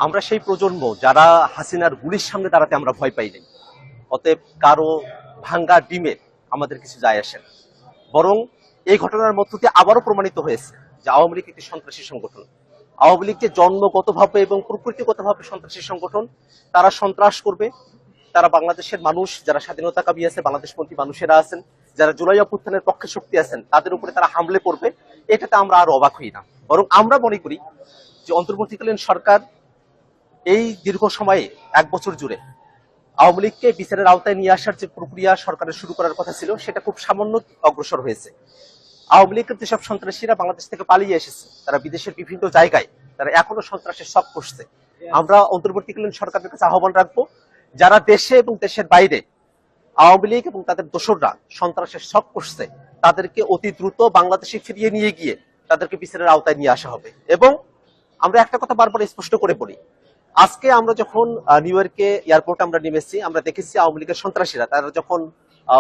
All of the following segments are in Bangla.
আমরা সেই প্রজন্ম যারা হাসিনার গুলির সামনে দাঁড়াতে আমরা ভয় পাই নাই। অতএব কারো ভাঙ্গা ডিমে আমাদের কিছু যায় আসে না। বরং এই ঘটনার মধ্য দিয়ে আবারও প্রমাণিত হয়েছে যে আওয়ামী লীগ একটি সন্ত্রাসী সংগঠন। আওয়ামী লীগ যে জন্মগতভাবে এবং প্রকৃতিগতভাবে সন্ত্রাসী সংগঠন, তারা সন্ত্রাস করবে। তারা বাংলাদেশের মানুষ যারা স্বাধীনতাকামী আছে, বাংলাদেশপন্থী মানুষেরা আছেন, যারা জুলাই অভ্যুত্থানের পক্ষে শক্তি আছেন, তাদের উপরে তারা হামলে পড়বে। এটাতে আমরা আর অবাক হই না। বরং আমরা মনে করি যে অন্তর্বর্তীকালীন সরকার এই দীর্ঘ সময়ে 1 বছর জুড়ে আওয়ামী লীগকে বিচারের আওতায় নিয়ে আসার যে প্রক্রিয়া সরকারের শুরু করার কথা ছিল, সেটা খুব সামান্য অগ্রসর হয়েছে। আওয়ামী লীগের যেসব সন্ত্রাসীরা বাংলাদেশ থেকে পালিয়ে এসেছে, তারা বিদেশের বিভিন্ন জায়গায় তারা এখনো সন্ত্রাসের সব করছে। আমরা অন্তর্বর্তীকালীন সরকারের কাছে আহ্বান রাখবো, যারা দেশে এবং দেশের বাইরে আওয়ামী লীগ এবং তাদের দোসররা সন্ত্রাসের সব করছে, তাদেরকে অতি দ্রুত বাংলাদেশে ফিরিয়ে নিয়ে গিয়ে তাদেরকে বিচারের আওতায় নিয়ে আসা হবে। এবং আমরা একটা কথা বারবার স্পষ্ট করে বলি, আজকে আমরা যখন নিউ ইয়র্কে এয়ারপোর্টে আমরা নেমেছি, আমরা দেখেছি আওয়ামী লীগের সন্ত্রাসীরা তারা যখন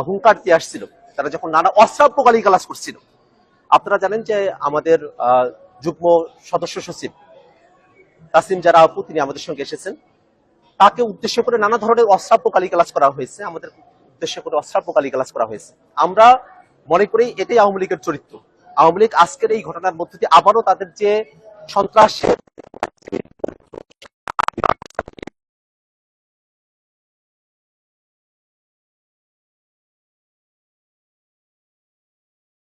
হুঙ্কার দিয়ে আসছিল, তারা যখন নানা অশ্রাব্য গালিগালাজ করছিল। আপনারা জানেন যে আমাদের যুগ্ম সদস্য সচিব তাসিম জারা আপু, তিনি আমাদের সঙ্গে এসেছেন। তাকে উদ্দেশ্য করে নানা ধরনের অশ্রাব্য গালিগালাজ করা হয়েছে, আমাদের উদ্দেশ্য করে অশ্রাব্য গালিগালাজ করা হয়েছে। আমরা মনে করি এটাই আওয়ামী লীগের চরিত্র। আওয়ামী লীগ আজকের এই ঘটনার মধ্যে দিয়ে আবারও তাদের যে সন্ত্রাসের